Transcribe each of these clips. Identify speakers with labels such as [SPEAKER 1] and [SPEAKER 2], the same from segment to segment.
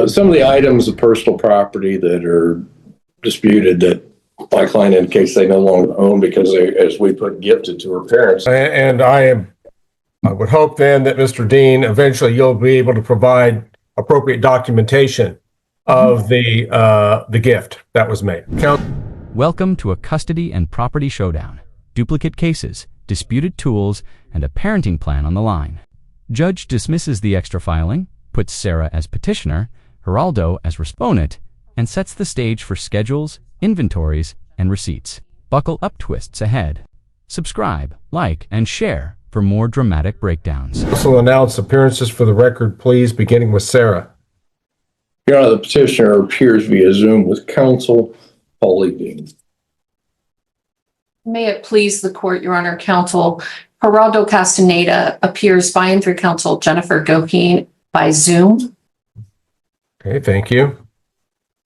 [SPEAKER 1] Some of the items of personal property that are disputed that my client indicates they no longer own because they, as we put, gifted to her parents.
[SPEAKER 2] And I would hope then that Mr. Dean, eventually you'll be able to provide appropriate documentation of the gift that was made.
[SPEAKER 3] Welcome to a custody and property showdown. Duplicate cases, disputed tools, and a parenting plan on the line. Judge dismisses the extra filing, puts Sarah as petitioner, Geraldo as respondent, and sets the stage for schedules, inventories, and receipts. Buckle up twists ahead. Subscribe, like, and share for more dramatic breakdowns.
[SPEAKER 2] Also announce appearances for the record, please, beginning with Sarah.
[SPEAKER 1] Your Honor, the petitioner appears via Zoom with counsel, Paulie Dean.
[SPEAKER 4] May it please the court, Your Honor, counsel, Geraldo Castaneda appears by and through counsel Jennifer Goheen by Zoom.
[SPEAKER 2] Okay, thank you.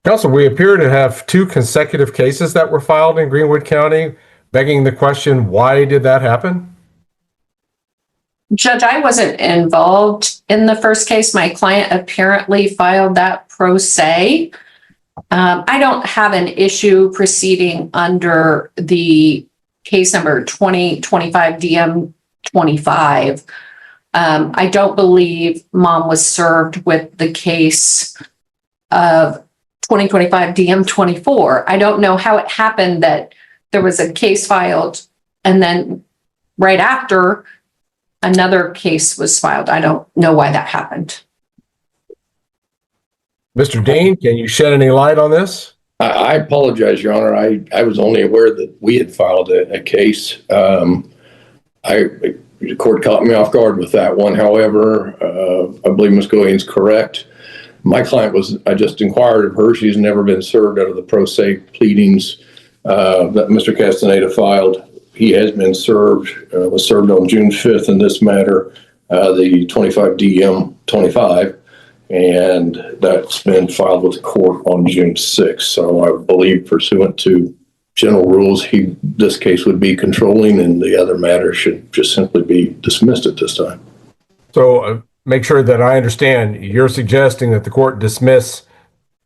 [SPEAKER 2] Counsel, we appear to have two consecutive cases that were filed in Greenwood County, begging the question, why did that happen?
[SPEAKER 4] Judge, I wasn't involved in the first case. My client apparently filed that pro se. I don't have an issue proceeding under the case number 2025 DM 25. I don't believe mom was served with the case of 2025 DM 24. I don't know how it happened that there was a case filed and then right after another case was filed. I don't know why that happened.
[SPEAKER 2] Mr. Dean, can you shed any light on this?
[SPEAKER 1] I apologize, Your Honor. I was only aware that we had filed a case. The court caught me off guard with that one. However, I believe Ms. Goheen's correct. My client I just inquired of her. She's never been served out of the pro se pleadings that Mr. Castaneda filed. He has been served, was served on June 5th in this matter, the 25 DM 25. And that's been filed with the court on June 6th. So I believe pursuant to general rules, this case would be controlling and the other matter should just simply be dismissed at this time.
[SPEAKER 2] So make sure that I understand, you're suggesting that the court dismiss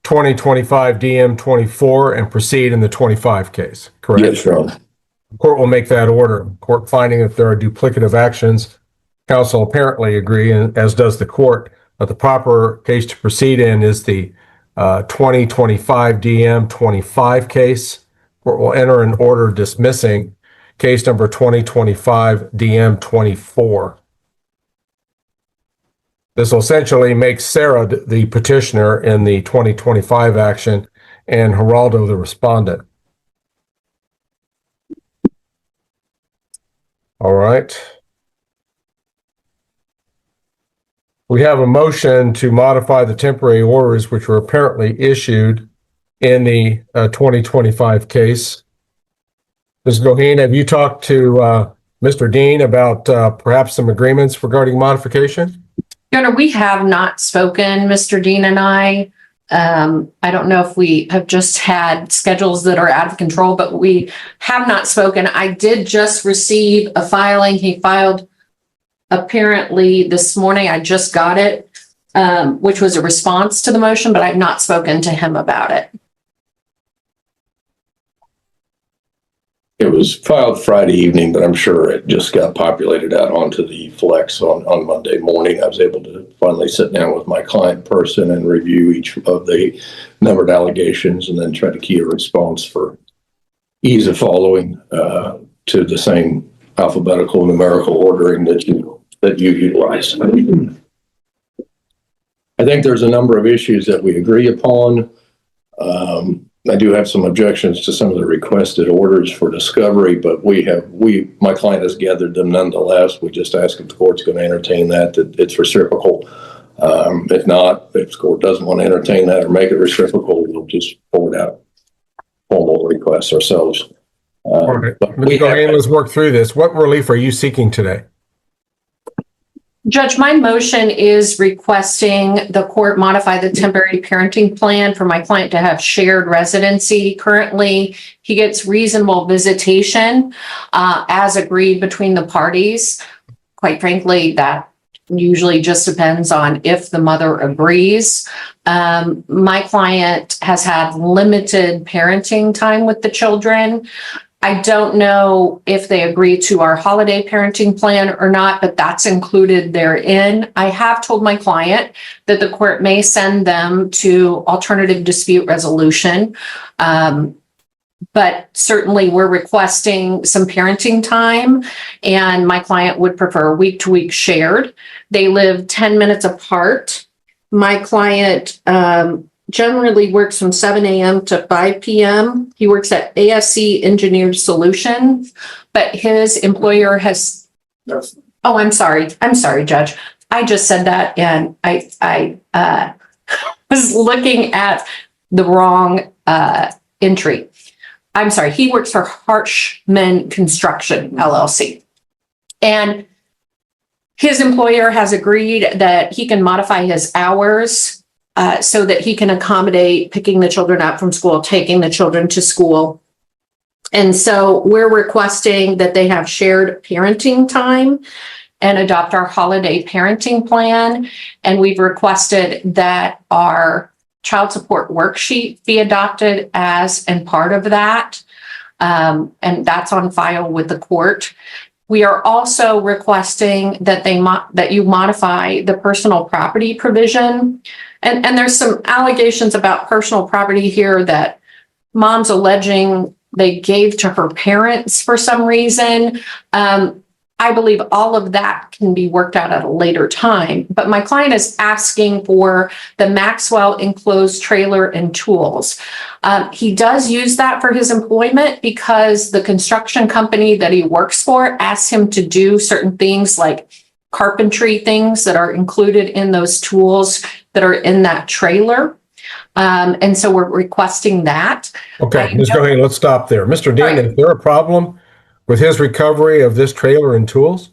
[SPEAKER 2] 2025 DM 24 and proceed in the 25 case, correct?
[SPEAKER 1] Yes, Your Honor.
[SPEAKER 2] The court will make that order. Court finding that there are duplicative actions. Counsel apparently agree, and as does the court. The proper case to proceed in is the 2025 DM 25 case. Court will enter an order dismissing case number 2025 DM 24. This will essentially make Sarah the petitioner in the 2025 action and Geraldo the respondent. All right. We have a motion to modify the temporary orders which were apparently issued in the 2025 case. Ms. Goheen, have you talked to Mr. Dean about perhaps some agreements regarding modification?
[SPEAKER 4] Your Honor, we have not spoken, Mr. Dean and I. I don't know if we have just had schedules that are out of control, but we have not spoken. I did just receive a filing. He filed apparently this morning. I just got it, which was a response to the motion, but I've not spoken to him about it.
[SPEAKER 1] It was filed Friday evening, but I'm sure it just got populated out onto the Flex on Monday morning. I was able to finally sit down with my client person and review each of the numbered allegations and then try to key a response for ease of following to the same alphabetical numerical ordering that you utilize. I think there's a number of issues that we agree upon. I do have some objections to some of the requested orders for discovery, but my client has gathered them nonetheless. We just ask if the court's going to entertain that it's reciprocal. If not, if the court doesn't want to entertain that or make it reciprocal, we'll just forward out formal requests ourselves.
[SPEAKER 2] All right. Let's work through this. What relief are you seeking today?
[SPEAKER 4] Judge, my motion is requesting the court modify the temporary parenting plan for my client to have shared residency. Currently, he gets reasonable visitation as agreed between the parties. Quite frankly, that usually just depends on if the mother agrees. My client has had limited parenting time with the children. I don't know if they agree to our holiday parenting plan or not, but that's included therein. I have told my client that the court may send them to alternative dispute resolution. But certainly we're requesting some parenting time, and my client would prefer week-to-week shared. They live 10 minutes apart. My client generally works from 7 a.m. to 5 p.m. He works at ASC Engineered Solutions, but his employer has, oh, I'm sorry, Judge. I just said that, and I was looking at the wrong entry. I'm sorry, he works for Harshman Construction, LLC. And his employer has agreed that he can modify his hours so that he can accommodate picking the children up from school, taking the children to school. And so we're requesting that they have shared parenting time and adopt our holiday parenting plan. And we've requested that our child support worksheet be adopted as and part of that. And that's on file with the court. We are also requesting that that you modify the personal property provision. And there's some allegations about personal property here that mom's alleging they gave to her parents for some reason. I believe all of that can be worked out at a later time, but my client is asking for the Maxwell enclosed trailer and tools. He does use that for his employment because the construction company that he works for asks him to do certain things like carpentry things that are included in those tools that are in that trailer. And so we're requesting that.
[SPEAKER 2] Okay, Ms. Goheen, let's stop there. Mr. Dean,
[SPEAKER 4] Right.
[SPEAKER 2] is there a problem with his recovery of this trailer and tools?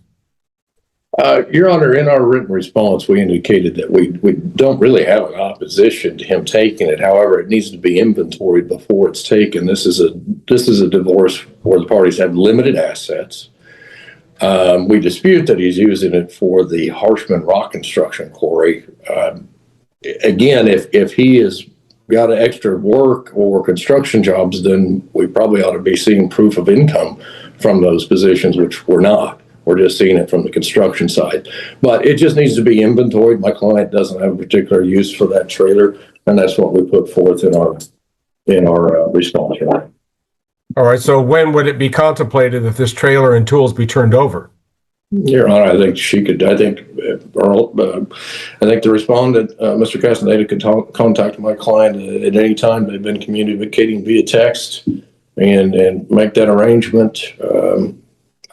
[SPEAKER 1] Your Honor, in our written response, we indicated that we don't really have an opposition to him taking it. However, it needs to be inventoried before it's taken. This is a divorce where the parties have limited assets. We dispute that he's using it for the Harshman rock construction quarry. Again, if he has got extra work or construction jobs, then we probably ought to be seeing proof of income from those positions, which we're not. We're just seeing it from the construction side. But it just needs to be inventoried. My client doesn't have a particular use for that trailer, and that's what we put forth in our response.
[SPEAKER 2] All right, so when would it be contemplated that this trailer and tools be turned over?
[SPEAKER 1] Your Honor, I think the respondent, Mr. Castaneda, could contact my client at any time. They've been communicating via text and make that arrangement.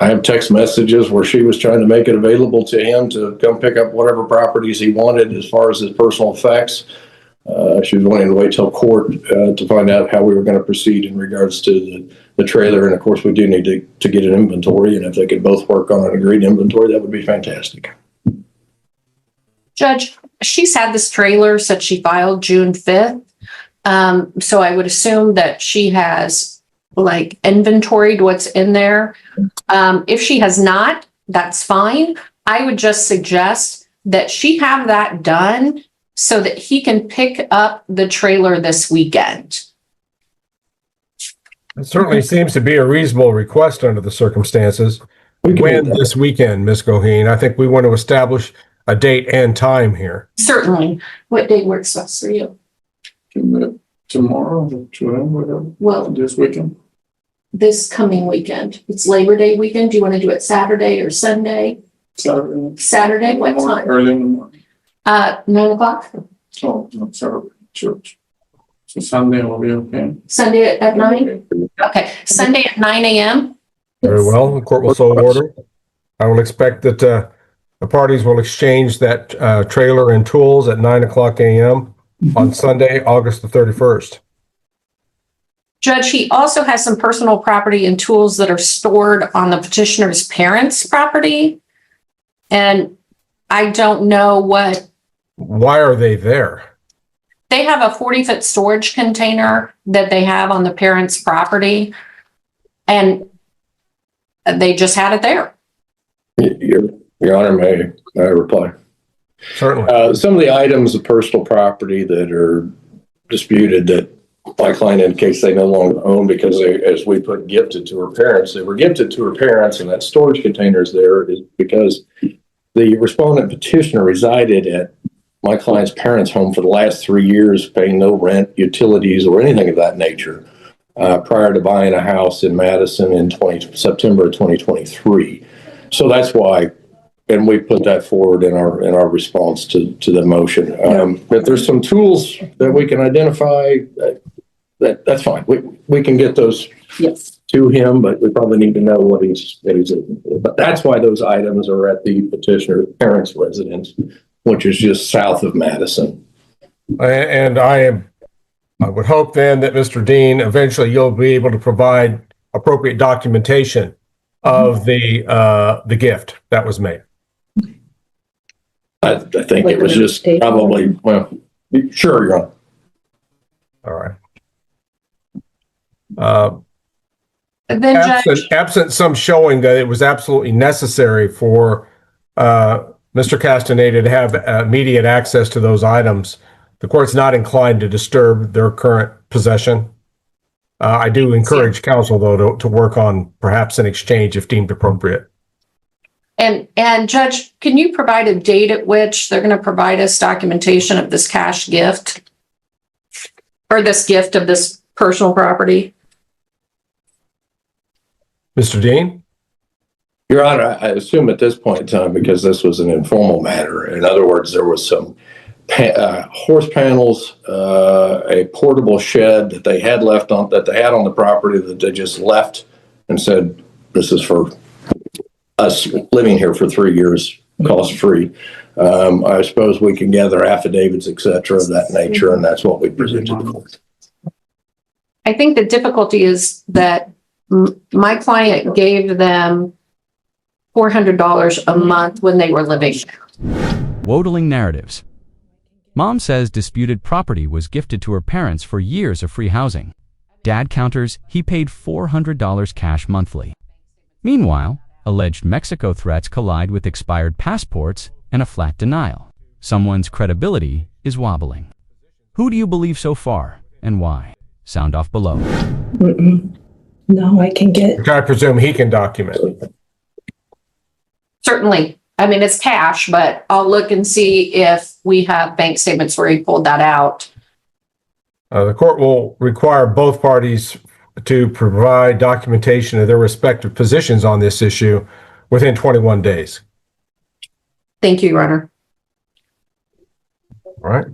[SPEAKER 1] I have text messages where she was trying to make it available to him to come pick up whatever properties he wanted as far as his personal effects. She was wanting to wait till court to find out how we were going to proceed in regards to the trailer. And of course, we do need to get an inventory. And if they could both work on an agreed inventory, that would be fantastic.
[SPEAKER 4] Judge, she's had this trailer since she filed June 5th. So I would assume that she has inventoried what's in there. If she has not, that's fine. I would just suggest that she have that done so that he can pick up the trailer this weekend.
[SPEAKER 2] It certainly seems to be a reasonable request under the circumstances. When this weekend, Ms. Goheen? I think we want to establish a date and time here.
[SPEAKER 4] Certainly. What date works best for you?
[SPEAKER 5] Tomorrow, whatever.
[SPEAKER 4] Well,
[SPEAKER 5] This weekend.
[SPEAKER 4] this coming weekend. It's Labor Day weekend. Do you want to do it Saturday or Sunday?
[SPEAKER 5] Saturday.
[SPEAKER 4] Saturday, what time?
[SPEAKER 5] Early in the morning.
[SPEAKER 4] 9 o'clock?
[SPEAKER 5] Oh, no, Saturday, church. So Sunday will be okay.
[SPEAKER 4] Sunday at 9? Okay, Sunday at 9 a.m.
[SPEAKER 2] Very well, the court will so order. I will expect that the parties will exchange that trailer and tools at 9 o'clock a.m. on Sunday, August the 31st.
[SPEAKER 4] Judge, he also has some personal property and tools that are stored on the petitioner's parents' property. And I don't know
[SPEAKER 2] Why are they there?
[SPEAKER 4] they have a 40-foot storage container that they have on the parents' property. And they just had it there.
[SPEAKER 1] Your Honor, may I reply?
[SPEAKER 2] Certainly.
[SPEAKER 1] Some of the items of personal property that are disputed that my client indicates they no longer own because they, as we put, gifted to her parents. They were gifted to her parents, and that storage containers there is because the respondent petitioner resided at my client's parents' home for the last 3 years, paying no rent, utilities, or anything of that nature, prior to buying a house in Madison in September of 2023. So that's why, and we put that forward in our response to the motion. If there's some tools that we can identify, that's fine. We can get those to him, but we probably need to know what he's doing. But that's why those items are at the petitioner's parents' residence, which is just south of Madison.
[SPEAKER 2] And I would hope then that Mr. Dean, eventually you'll be able to provide appropriate documentation of the gift that was made.
[SPEAKER 1] I think it was just probably, well, sure, Your Honor.
[SPEAKER 2] All right.
[SPEAKER 4] And then Judge,
[SPEAKER 2] Absent some showing that it was absolutely necessary for Mr. Castaneda to have immediate access to those items, the court's not inclined to disturb their current possession. I do encourage counsel, though, to work on perhaps an exchange if deemed appropriate.
[SPEAKER 4] and Judge, can you provide a date at which they're going to provide us documentation of this cash gift? Or this gift of this personal property?
[SPEAKER 2] Mr. Dean?
[SPEAKER 1] Your Honor, I assume at this point in time, because this was an informal matter, in other words, there was some horse panels, a portable shed that they had left on, that they had on the property that they just left and said, this is for us living here for 3 years, cost free. I suppose we can gather affidavits, et cetera, of that nature, and that's what we present to the court.
[SPEAKER 4] I think the difficulty is that my client gave them $400 a month when they were living there.
[SPEAKER 3] Wodling narratives. Mom says disputed property was gifted to her parents for years of free housing. Dad counters he paid $400 cash monthly. Meanwhile, alleged Mexico threats collide with expired passports and a flat denial. Someone's credibility is wobbling. Who do you believe so far, and why? Sound off below.
[SPEAKER 6] No, I can get.
[SPEAKER 2] I presume he can document.
[SPEAKER 4] Certainly. I mean, it's cash, but I'll look and see if we have bank statements where he pulled that out.
[SPEAKER 2] The court will require both parties to provide documentation of their respective positions on this issue within 21 days.
[SPEAKER 4] Thank you, Your Honor.
[SPEAKER 2] All right.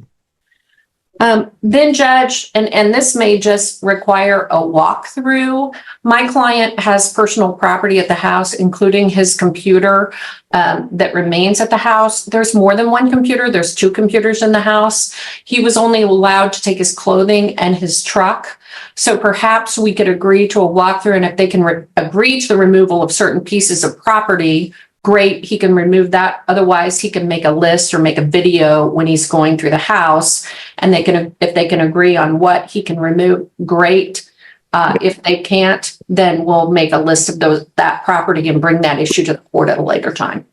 [SPEAKER 4] Then Judge, and this may just require a walkthrough. My client has personal property at the house, including his computer that remains at the house. There's more than one computer. There's 2 computers in the house. He was only allowed to take his clothing and his truck. So perhaps we could agree to a walkthrough, and if they can agree to the removal of certain pieces of property, great, he can remove that. Otherwise, he can make a list or make a video when he's going through the house, and if they can agree on what he can remove, great. If they can't, then we'll make a list of that property and bring that issue to the court at a later time.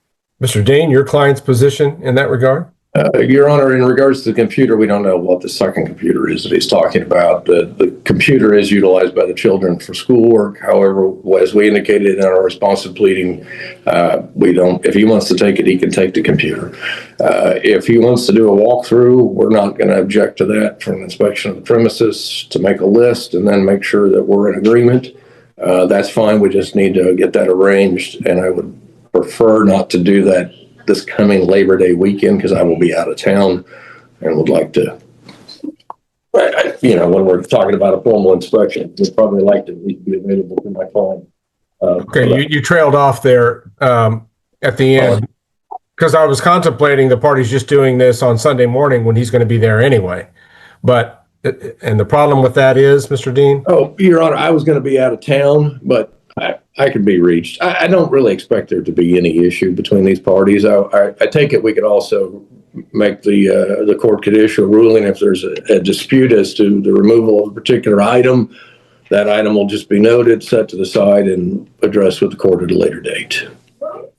[SPEAKER 2] Mr. Dean, your client's position in that regard?
[SPEAKER 1] Your Honor, in regards to the computer, we don't know what the second computer is that he's talking about. The computer is utilized by the children for schoolwork. However, as we indicated in our response to pleading, if he wants to take it, he can take the computer. If he wants to do a walkthrough, we're not going to object to that for an inspection of the premises, to make a list and then make sure that we're in agreement. That's fine. We just need to get that arranged, and I would prefer not to do that this coming Labor Day weekend, because I will be out of town and would like to, when we're talking about a formal inspection, we'd probably like to be available to my client.
[SPEAKER 2] Okay, you trailed off there at the end, because I was contemplating the parties just doing this on Sunday morning when he's going to be there anyway. And the problem with that is, Mr. Dean?
[SPEAKER 1] Oh, Your Honor, I was going to be out of town, but I could be reached. I don't really expect there to be any issue between these parties. I take it we could also make the court could issue a ruling if there's a dispute as to the removal of a particular item. That item will just be noted, set to the side, and addressed with the court at a later date.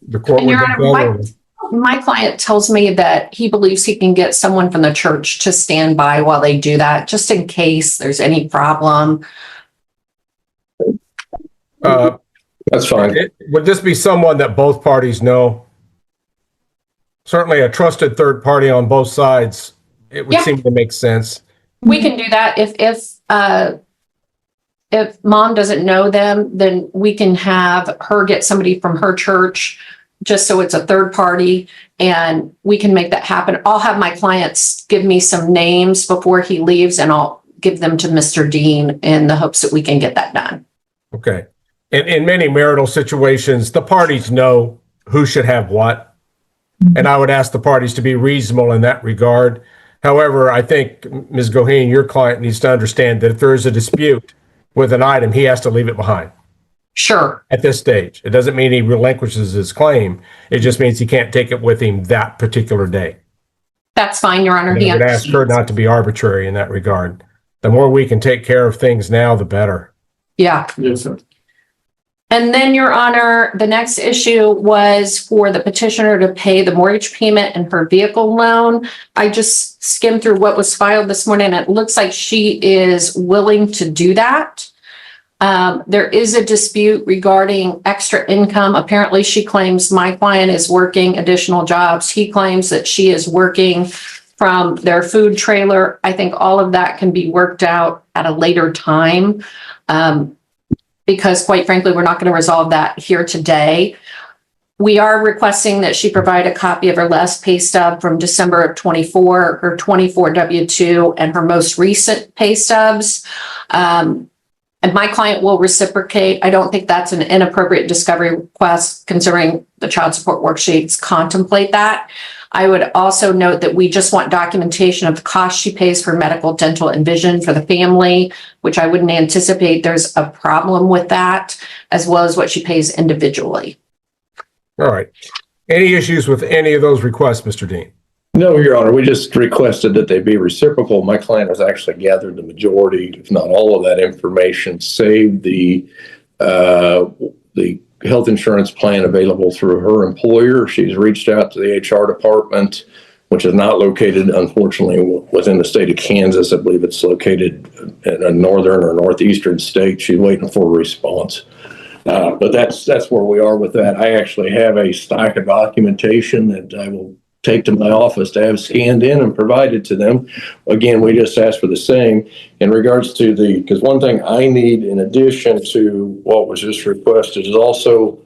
[SPEAKER 2] The court
[SPEAKER 4] And
[SPEAKER 2] would
[SPEAKER 4] Your
[SPEAKER 2] make
[SPEAKER 4] Honor,
[SPEAKER 2] that order.
[SPEAKER 4] my client tells me that he believes he can get someone from the church to stand by while they do that, just in case there's any problem.
[SPEAKER 1] That's fine.
[SPEAKER 2] Would this be someone that both parties know? Certainly a trusted third party on both sides. It would
[SPEAKER 4] Yeah.
[SPEAKER 2] seem to make sense.
[SPEAKER 4] We can do that. If mom doesn't know them, then we can have her get somebody from her church, just so it's a third party, and we can make that happen. I'll have my clients give me some names before he leaves, and I'll give them to Mr. Dean in the hopes that we can get that done.
[SPEAKER 2] Okay. In many marital situations, the parties know who should have what. And I would ask the parties to be reasonable in that regard. However, I think, Ms. Goheen, your client needs to understand that if there is a dispute with an item, he has to leave it behind
[SPEAKER 4] Sure.
[SPEAKER 2] at this stage. It doesn't mean he relinquishes his claim. It just means he can't take it with him that particular day.
[SPEAKER 4] That's fine, Your Honor.
[SPEAKER 2] And I would ask her not to be arbitrary in that regard. The more we can take care of things now, the better.
[SPEAKER 4] Yeah.
[SPEAKER 5] Yes, sir.
[SPEAKER 4] And then, Your Honor, the next issue was for the petitioner to pay the mortgage payment and her vehicle loan. I just skimmed through what was filed this morning. It looks like she is willing to do that. There is a dispute regarding extra income. Apparently, she claims my client is working additional jobs. He claims that she is working from their food trailer. I think all of that can be worked out at a later time. Because quite frankly, we're not going to resolve that here today. We are requesting that she provide a copy of her last pay stub from December of 24, her 24 W-2, and her most recent pay stubs. And my client will reciprocate. I don't think that's an inappropriate discovery request, considering the child support worksheets contemplate that. I would also note that we just want documentation of the cost she pays for medical, dental, and vision for the family, which I wouldn't anticipate there's a problem with that, as well as what she pays individually.
[SPEAKER 2] All right. Any issues with any of those requests, Mr. Dean?
[SPEAKER 1] No, Your Honor, we just requested that they be reciprocal. My client has actually gathered the majority, if not all of that information, save the health insurance plan available through her employer. She's reached out to the HR department, which is not located, unfortunately, within the state of Kansas. I believe it's located in a northern or northeastern state. She's waiting for a response. But that's where we are with that. I actually have a stack of documentation that I will take to my office to have scanned in and provided to them. Again, we just asked for the same in regards to because one thing I need in addition to what was just requested is also,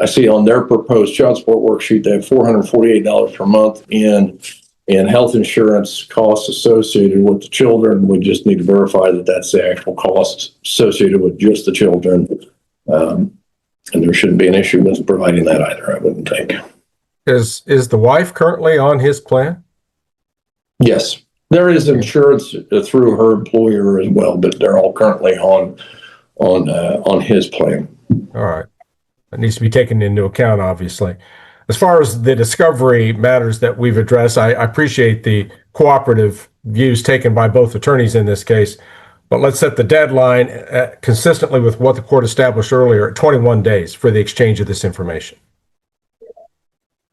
[SPEAKER 1] I see on their proposed child support worksheet, they have $448 per month in health insurance costs associated with the children. We just need to verify that that's the actual cost associated with just the children. And there shouldn't be an issue with providing that either, I wouldn't think.
[SPEAKER 2] Is the wife currently on his plan?
[SPEAKER 1] Yes, there is insurance through her employer as well, but they're all currently on his plan.
[SPEAKER 2] All right. That needs to be taken into account, obviously. As far as the discovery matters that we've addressed, I appreciate the cooperative views taken by both attorneys in this case, but let's set the deadline consistently with what the court established earlier at 21 days for the exchange of this information,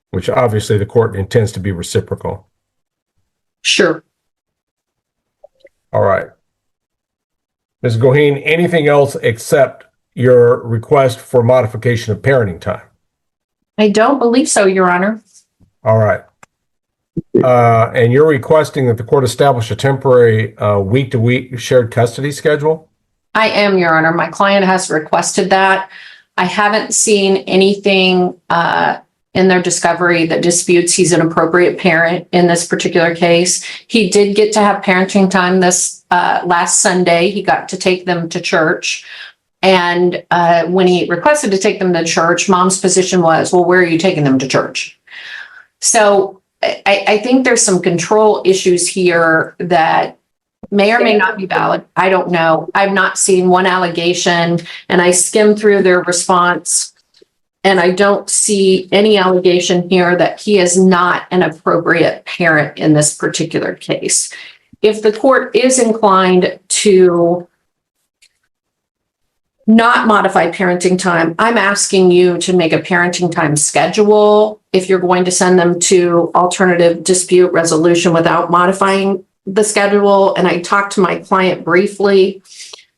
[SPEAKER 2] which obviously the court intends to be reciprocal.
[SPEAKER 4] Sure.
[SPEAKER 2] All right. Ms. Goheen, anything else except your request for modification of parenting time?
[SPEAKER 4] I don't believe so, Your Honor.
[SPEAKER 2] All right. And you're requesting that the court establish a temporary week-to-week shared custody schedule?
[SPEAKER 4] I am, Your Honor. My client has requested that. I haven't seen anything in their discovery that disputes he's an appropriate parent in this particular case. He did get to have parenting time this last Sunday. He got to take them to church. And when he requested to take them to church, mom's position was, well, where are you taking them to church? So I think there's some control issues here that may or may not be valid. I don't know. I've not seen one allegation, and I skimmed through their response, and I don't see any allegation here that he is not an appropriate parent in this particular case. If the court is inclined to not modify parenting time. I'm asking you to make a parenting time schedule if you're going to send them to alternative dispute resolution without modifying the schedule. And I talked to my client briefly,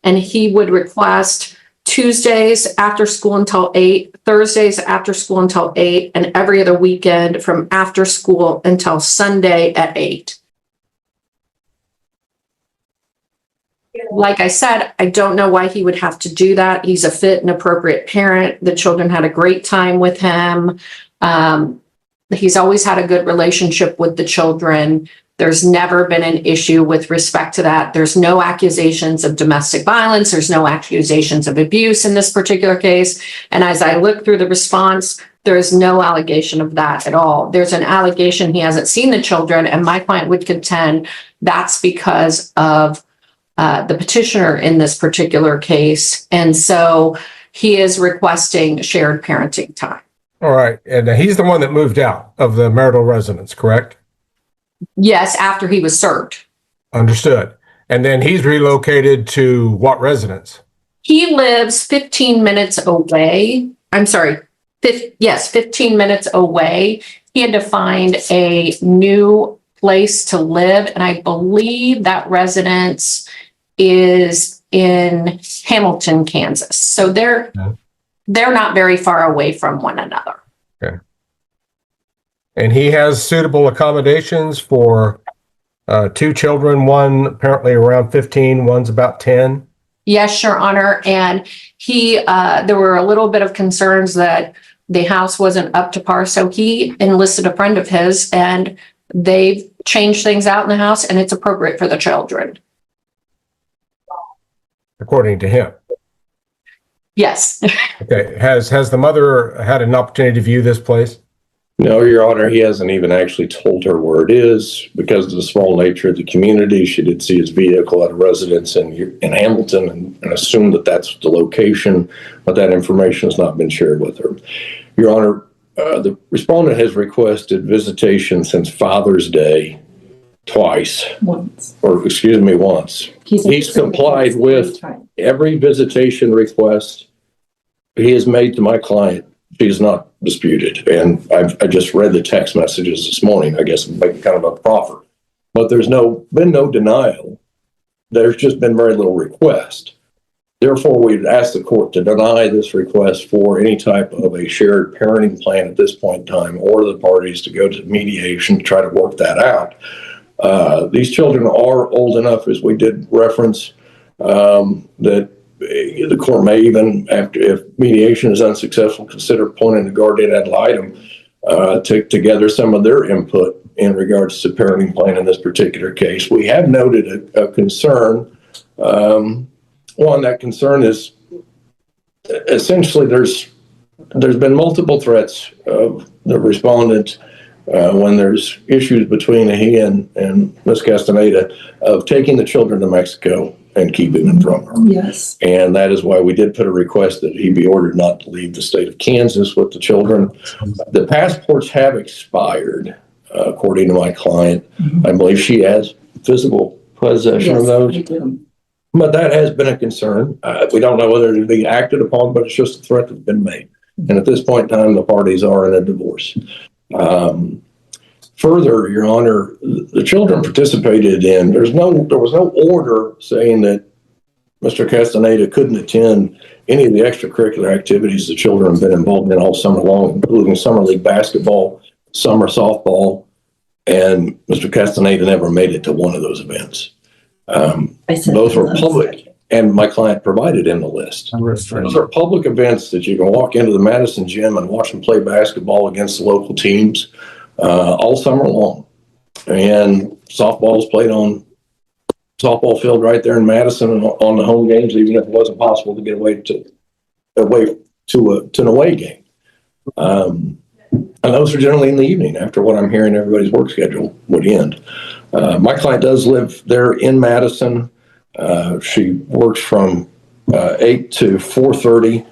[SPEAKER 4] and he would request Tuesdays after school until 8, Thursdays after school until 8, and every other weekend from after school until Sunday at 8. Like I said, I don't know why he would have to do that. He's a fit and appropriate parent. The children had a great time with him. He's always had a good relationship with the children. There's never been an issue with respect to that. There's no accusations of domestic violence. There's no accusations of abuse in this particular case. And as I look through the response, there is no allegation of that at all. There's an allegation he hasn't seen the children, and my client would contend that's because of the petitioner in this particular case. And so he is requesting shared parenting time.
[SPEAKER 2] All right. And he's the one that moved out of the marital residence, correct?
[SPEAKER 4] Yes, after he was served.
[SPEAKER 2] Understood. And then he's relocated to what residence?
[SPEAKER 4] He lives 15 minutes away. I'm sorry. 15 minutes away. He had to find a new place to live. And I believe that residence is in Hamilton, Kansas. So they're not very far away from one another.
[SPEAKER 2] Okay. And he has suitable accommodations for 2 children, one apparently around 15, one's about 10.
[SPEAKER 4] Yes, Your Honor. And there were a little bit of concerns that the house wasn't up to par. So he enlisted a friend of his, and they've changed things out in the house, and it's appropriate for the children.
[SPEAKER 2] According to him.
[SPEAKER 4] Yes.
[SPEAKER 2] Okay. Has the mother had an opportunity to view this place?
[SPEAKER 1] No, Your Honor, he hasn't even actually told her where it is because of the small nature of the community. She did see his vehicle at a residence in Hamilton and assumed that that's the location, but that information has not been shared with her. Your Honor, the respondent has requested visitation since Father's Day once. He's complied with every visitation request he has made to my client. She's not disputed. And I just read the text messages this morning, I guess, making kind of a proffer. But there's been no denial. There's just been very little request. Therefore, we'd ask the court to deny this request for any type of a shared parenting plan at this point in time, or the parties to go to mediation to try to work that out. These children are old enough, as we did reference, that the court may even, if mediation is unsuccessful, consider appointing a guardian ad litem to gather some of their input in regards to parenting plan in this particular case. We have noted a concern. One, that concern is essentially there's been multiple threats of the respondent when there's issues between he and Ms. Castaneda of taking the children to Mexico and keeping them from her.
[SPEAKER 6] Yes.
[SPEAKER 1] And that is why we did put a request that he be ordered not to leave the state of Kansas with the children. The passports have expired, according to my client. I believe she has physical possession of those.
[SPEAKER 6] Yes, I do.
[SPEAKER 1] But that has been a concern. We don't know whether it'll be acted upon, but it's just a threat that's been made. And at this point in time, the parties are in a divorce. Further, Your Honor, the children participated in, there was no order saying that Mr. Castaneda couldn't attend any of the extracurricular activities the children have been involved in all summer long, including summer league basketball, summer softball, and Mr. Castaneda never made it to one of those events. Those were public, and my client provided in the list. Those are public events that you can walk into the Madison gym and watch them play basketball against the local teams all summer long. And softball is played on softball field right there in Madison and on the home games, even if it wasn't possible to get away to an away game. And those are generally in the evening after what I'm hearing everybody's work schedule would end. My client does live there in Madison. She works from 8 to 4:30.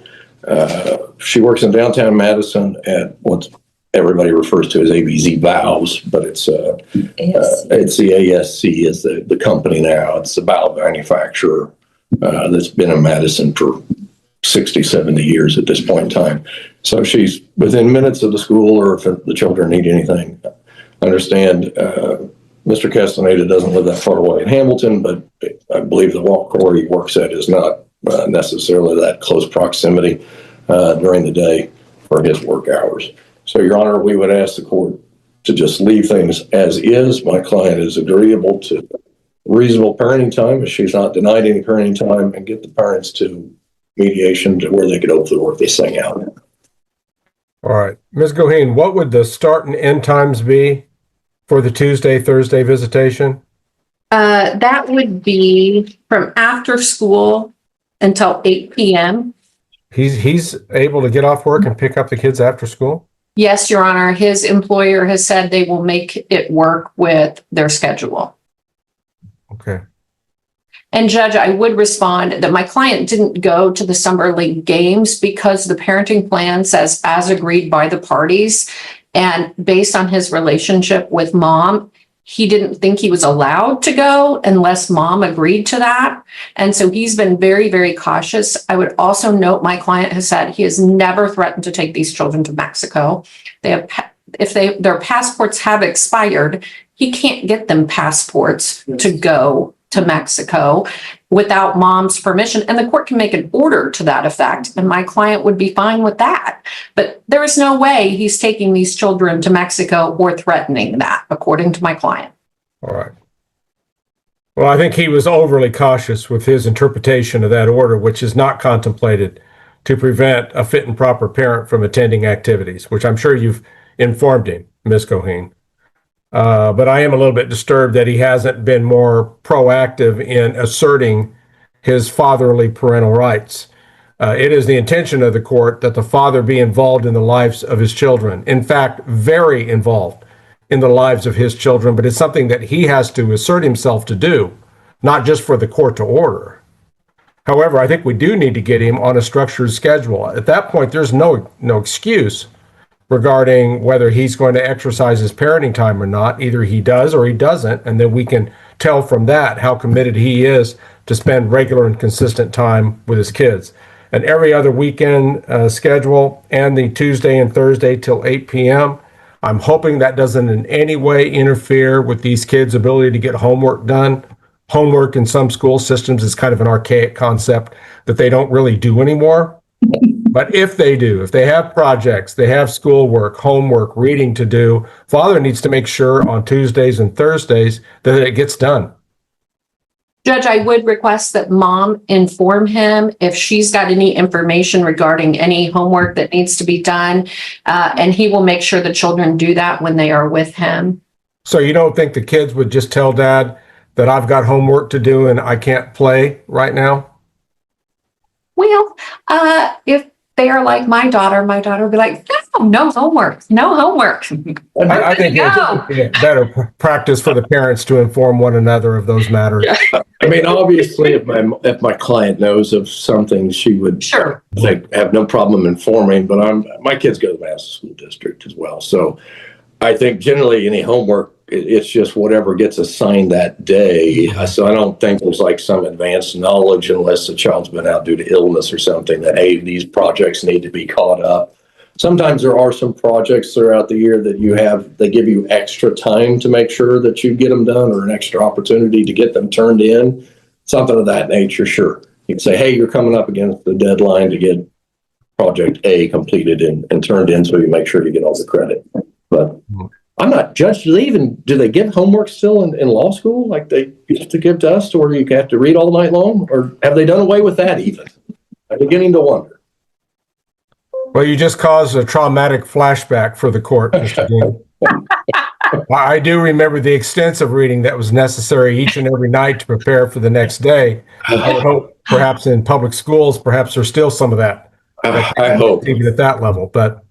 [SPEAKER 1] She works in downtown Madison at what everybody refers to as ABZ Valves, but it's the ASC is the company now. It's the valve manufacturer that's been in Madison for 60, 70 years at this point in time. So she's within minutes of the school, or if the children need anything. I understand Mr. Castaneda doesn't live that far away in Hamilton, but I believe the core he works at is not necessarily that close proximity during the day for his work hours. So, Your Honor, we would ask the court to just leave things as is. My client is agreeable to reasonable parenting time if she's not denied any parenting time, and get the parents to mediation to where they could hopefully work this thing out.
[SPEAKER 2] All right. Ms. Goheen, what would the start and end times be for the Tuesday, Thursday visitation?
[SPEAKER 4] That would be from after school until 8 p.m.
[SPEAKER 2] He's able to get off work and pick up the kids after school?
[SPEAKER 4] Yes, Your Honor, his employer has said they will make it work with their schedule.
[SPEAKER 2] Okay.
[SPEAKER 4] And Judge, I would respond that my client didn't go to the Summer League games because the parenting plan says as agreed by the parties. And based on his relationship with mom, he didn't think he was allowed to go unless mom agreed to that. And so he's been very, very cautious. I would also note my client has said he has never threatened to take these children to Mexico. If their passports have expired, he can't get them passports to go to Mexico without mom's permission. And the court can make an order to that effect, and my client would be fine with that. But there is no way he's taking these children to Mexico or threatening that, according to my client.
[SPEAKER 2] All right. Well, I think he was overly cautious with his interpretation of that order, which is not contemplated to prevent a fit and proper parent from attending activities, which I'm sure you've informed him, Ms. Goheen. But I am a little bit disturbed that he hasn't been more proactive in asserting his fatherly parental rights. It is the intention of the court that the father be involved in the lives of his children. In fact, very involved in the lives of his children, but it's something that he has to assert himself to do, not just for the court to order. However, I think we do need to get him on a structured schedule. At that point, there's no excuse regarding whether he's going to exercise his parenting time or not. Either he does or he doesn't, and then we can tell from that how committed he is to spend regular and consistent time with his kids. And every other weekend schedule, and the Tuesday and Thursday till 8 p.m. I'm hoping that doesn't in any way interfere with these kids' ability to get homework done. Homework in some school systems is kind of an archaic concept that they don't really do anymore. But if they do, if they have projects, they have schoolwork, homework, reading to do, father needs to make sure on Tuesdays and Thursdays that it gets done.
[SPEAKER 4] Judge, I would request that mom inform him if she's got any information regarding any homework that needs to be done, and he will make sure the children do that when they are with him.
[SPEAKER 2] So you don't think the kids would just tell dad that I've got homework to do and I can't play right now?
[SPEAKER 4] Well, if they are like my daughter would be like, no homework, no homework.
[SPEAKER 2] I think it's better practice for the parents to inform one another of those matters.
[SPEAKER 1] I mean, obviously, if my client knows of something, she would
[SPEAKER 4] Sure.
[SPEAKER 1] have no problem informing. But my kids go to the Madison School District as well, so I think generally any homework, it's just whatever gets assigned that day. So I don't think there's like some advanced knowledge, unless the child's been out due to illness or something, that hey, these projects need to be caught up. Sometimes there are some projects throughout the year that they give you extra time to make sure that you get them done, or an extra opportunity to get them turned in, something of that nature. Sure. You can say, hey, you're coming up against the deadline to get project A completed and turned in, so you make sure you get all the credit. But I'm not judged. Do they give homework still in law school like they used to give to us, to where you have to read all night long? Or have they done away with that even? I'm beginning to wonder.
[SPEAKER 2] Well, you just caused a traumatic flashback for the court, Mr. Dean. I do remember the extensive reading that was necessary each and every night to prepare for the next day. I would hope perhaps in public schools, perhaps there's still some of that.
[SPEAKER 1] I hope.
[SPEAKER 2] Even at that level, but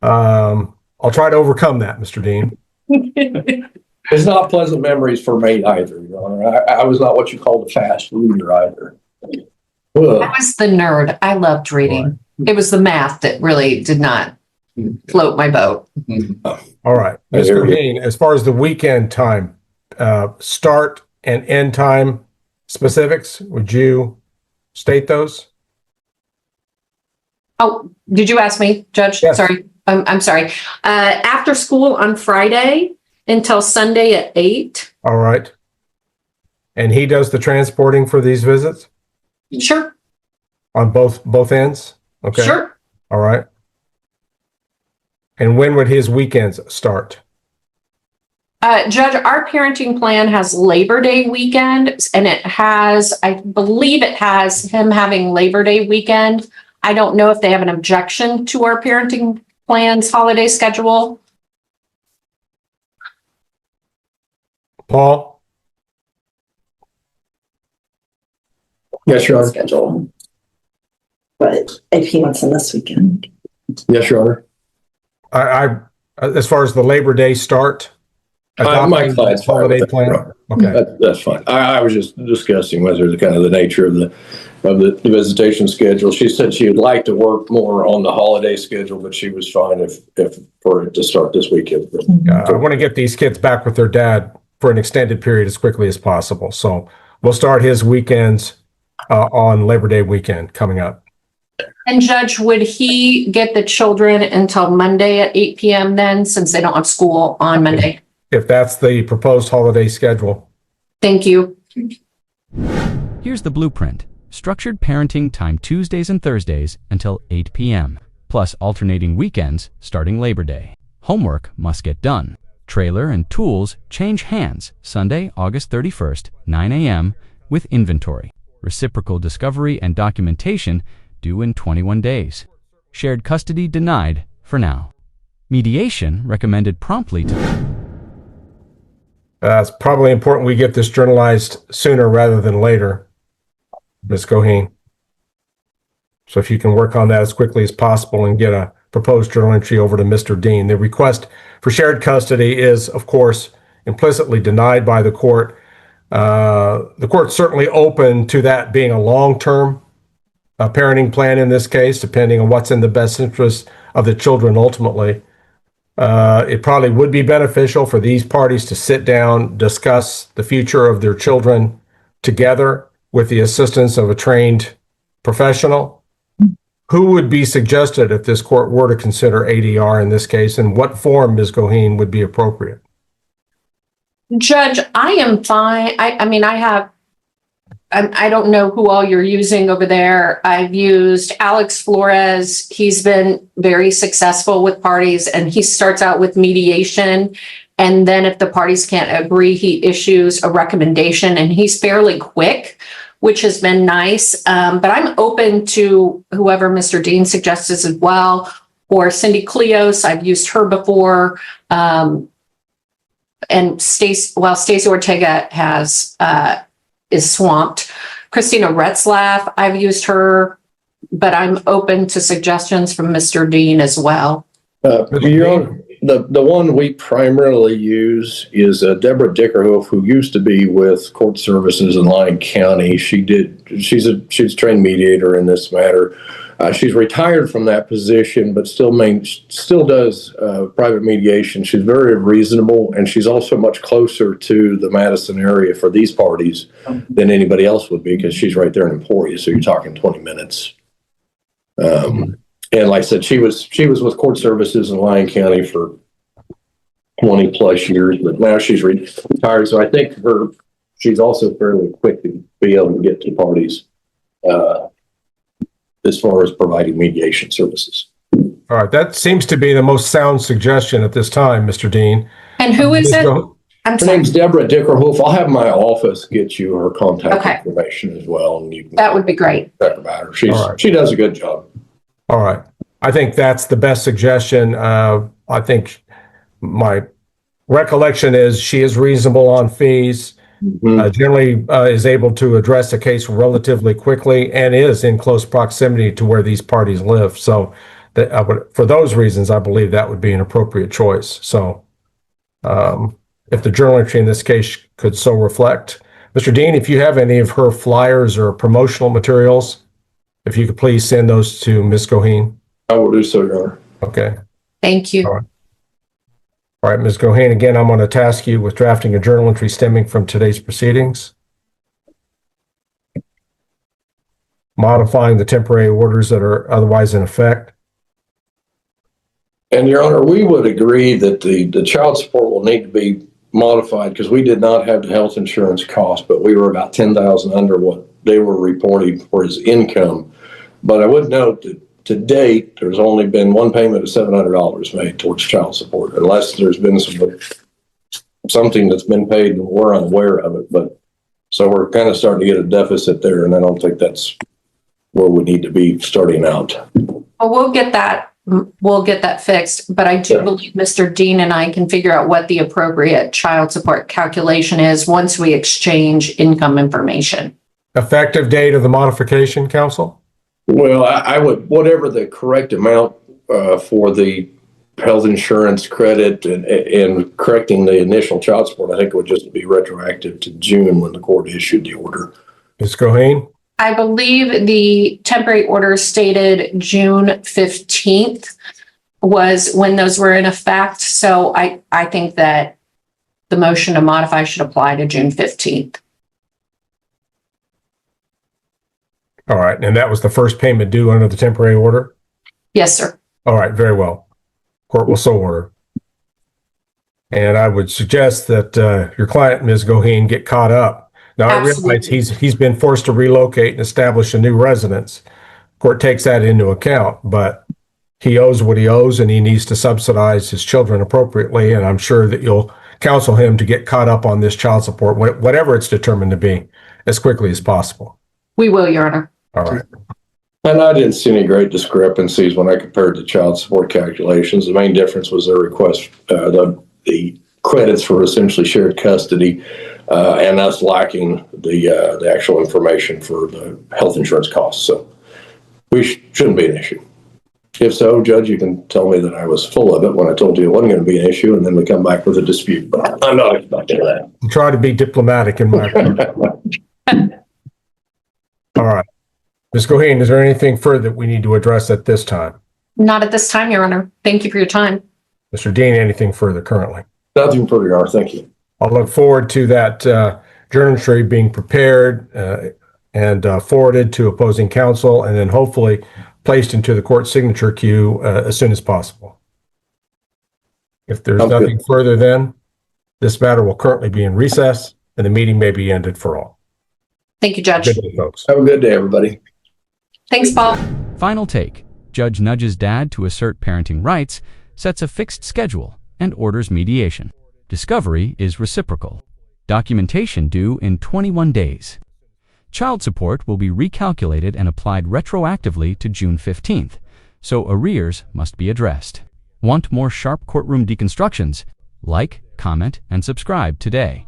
[SPEAKER 2] I'll try to overcome that, Mr. Dean.
[SPEAKER 1] It's not pleasant memories for me either, Your Honor. I was not what you call the fast reader either.
[SPEAKER 4] I was the nerd. I loved reading. It was the math that really did not float my boat.
[SPEAKER 2] All right. Mr. Dean, as far as the weekend time, start and end time specifics, would you state those?
[SPEAKER 4] Oh, did you ask me, Judge?
[SPEAKER 2] Yes.
[SPEAKER 4] Sorry. I'm sorry. After school on Friday until Sunday at 8.
[SPEAKER 2] All right. And he does the transporting for these visits
[SPEAKER 4] Sure,
[SPEAKER 2] on both ends? Okay.
[SPEAKER 4] sure.
[SPEAKER 2] All right. And when would his weekends start?
[SPEAKER 4] Judge, our parenting plan has Labor Day weekend, and it has, I believe it has him having Labor Day weekend. I don't know if they have an objection to our parenting plan's holiday schedule.
[SPEAKER 2] Paul?
[SPEAKER 1] Yes, Your Honor.
[SPEAKER 6] Schedule. But if he wants them this weekend.
[SPEAKER 1] Yes, Your Honor.
[SPEAKER 2] I as far as the Labor Day start,
[SPEAKER 1] My
[SPEAKER 2] adopting
[SPEAKER 1] client's
[SPEAKER 2] the
[SPEAKER 1] fine with
[SPEAKER 2] holiday
[SPEAKER 1] that,
[SPEAKER 2] plan.
[SPEAKER 1] Your Honor.
[SPEAKER 2] Okay.
[SPEAKER 1] That's fine. I was just discussing whether the kind of the nature of the visitation schedule. She said she would like to work more on the holiday schedule, but she was fine if for it to start this weekend.
[SPEAKER 2] I want to get these kids back with their dad for an extended period as quickly as possible. So we'll start his weekends on Labor Day weekend coming up.
[SPEAKER 4] And Judge, would he get the children until Monday at 8 p.m. then, since they don't have school on Monday?
[SPEAKER 2] If that's the proposed holiday schedule.
[SPEAKER 4] Thank you.
[SPEAKER 3] Here's the blueprint. Structured parenting time Tuesdays and Thursdays until 8 p.m., plus alternating weekends starting Labor Day. Homework must get done. Trailer and tools change hands Sunday, August 31st, 9 a.m. with inventory. Reciprocal discovery and documentation due in 21 days. Shared custody denied for now. Mediation recommended promptly to...
[SPEAKER 2] It's probably important we get this journalized sooner rather than later, Ms. Goheen. So if you can work on that as quickly as possible and get a proposed journal entry over to Mr. Dean. The request for shared custody is, of course, implicitly denied by the court. The court's certainly open to that being a long-term parenting plan in this case, depending on what's in the best interest of the children ultimately. It probably would be beneficial for these parties to sit down, discuss the future of their children together with the assistance of a trained professional. Who would be suggested if this court were to consider ADR in this case, and what form, Ms. Goheen, would be appropriate?
[SPEAKER 4] Judge, I am fine. I don't know who all you're using over there. I've used Alex Flores. He's been very successful with parties, and he starts out with mediation. And then if the parties can't agree, he issues a recommendation, and he's fairly quick, which has been nice. But I'm open to whoever Mr. Dean suggests as well, or Cindy Cleos. I've used her before. And Stacey Ortega is swamped. Christina Retzlaff, I've used her, but I'm open to suggestions from Mr. Dean as well.
[SPEAKER 1] Your Honor, the one we primarily use is Deborah Dickerhoof, who used to be with Court Services in Lyon County. She's a trained mediator in this matter. She's retired from that position, but still does private mediation. She's very reasonable, and she's also much closer to the Madison area for these parties than anybody else would be, because she's right there in Emporia. So you're talking 20 minutes. And like I said, she was with Court Services in Lyon County for 20 plus years, but now she's retired. So I think she's also fairly quick to be able to get to parties as far as providing mediation services.
[SPEAKER 2] All right, that seems to be the most sound suggestion at this time, Mr. Dean.
[SPEAKER 4] And who is it? I'm
[SPEAKER 1] Her
[SPEAKER 4] sorry.
[SPEAKER 1] name's Deborah Dickerhoof. I'll have my office get you her contact
[SPEAKER 4] Okay.
[SPEAKER 1] information as well, and you can
[SPEAKER 4] That would be great.
[SPEAKER 1] talk about her.
[SPEAKER 2] All right.
[SPEAKER 1] She does a good job.
[SPEAKER 2] All right. I think that's the best suggestion. I think my recollection is she is reasonable on fees, generally is able to address a case relatively quickly, and is in close proximity to where these parties live. So for those reasons, I believe that would be an appropriate choice. So if the journal entry in this case could so reflect. Mr. Dean, if you have any of her flyers or promotional materials, if you could please send those to Ms. Goheen.
[SPEAKER 1] I will do so, Your Honor.
[SPEAKER 2] Okay.
[SPEAKER 4] Thank you.
[SPEAKER 2] All right, Ms. Goheen, again, I'm going to task you with drafting a journal entry stemming from today's proceedings. modifying the temporary orders that are otherwise in effect?
[SPEAKER 1] And Your Honor, we would agree that the child support will need to be modified because we did not have the health insurance cost, but we were about 10,000 under what they were reporting for his income. But I would note that to date, there's only been one payment of $700 made towards child support, unless there's been something that's been paid and we're unaware of it. But so we're kind of starting to get a deficit there, and I don't think that's where we need to be starting out.
[SPEAKER 4] Well, we'll get that fixed, but I do believe Mr. Dean and I can figure out what the appropriate child support calculation is once we exchange income information.
[SPEAKER 2] Effective date of the modification, counsel?
[SPEAKER 1] Well, I would, whatever the correct amount for the health insurance credit and correcting the initial child support, I think it would just be retroactive to June when the court issued the order.
[SPEAKER 2] Ms. Goheen?
[SPEAKER 4] I believe the temporary order stated June 15th was when those were in effect. So I think that the motion to modify should apply to June 15th.
[SPEAKER 2] All right, and that was the first payment due under the temporary order?
[SPEAKER 4] Yes, sir.
[SPEAKER 2] All right, very well. Court will so order. And I would suggest that your client, Ms. Goheen, get caught up. Now, I realize he's been forced to relocate and establish a new residence. Court takes that into account, but he owes what he owes and he needs to subsidize his children appropriately. And I'm sure that you'll counsel him to get caught up on this child support, whatever it's determined to be, as quickly as possible.
[SPEAKER 4] We will, Your Honor.
[SPEAKER 2] All right.
[SPEAKER 1] And I didn't see any great discrepancies when I compared the child support calculations. The main difference was their request, the credits for essentially shared custody, and us lacking the actual information for the health insurance costs. So we shouldn't be an issue. If so, Judge, you can tell me that I was full of it when I told you it wasn't going to be an issue, and then we come back with a dispute. But I'm not expecting that.
[SPEAKER 2] Try to be diplomatic in my All right. Ms. Goheen, is there anything further that we need to address at this time?
[SPEAKER 4] Not at this time, Your Honor. Thank you for your time.
[SPEAKER 2] Mr. Dean, anything further currently?
[SPEAKER 1] Nothing further, Your Honor. Thank you.
[SPEAKER 2] I'll look forward to that journal entry being prepared and forwarded to opposing counsel and then hopefully placed into the court signature queue as soon as possible. If there's nothing further then, this matter will currently be in recess and the meeting may be ended for all.
[SPEAKER 4] Thank you, Judge.
[SPEAKER 2] Good day, folks.
[SPEAKER 1] Have a good day, everybody.
[SPEAKER 4] Thanks, Paul.
[SPEAKER 3] Final take. Judge nudges dad to assert parenting rights, sets a fixed schedule, and orders mediation. Discovery is reciprocal. Documentation due in 21 days. Child support will be recalculated and applied retroactively to June 15th, so arrears must be addressed. Want more sharp courtroom deconstructions? Like, comment, and subscribe today.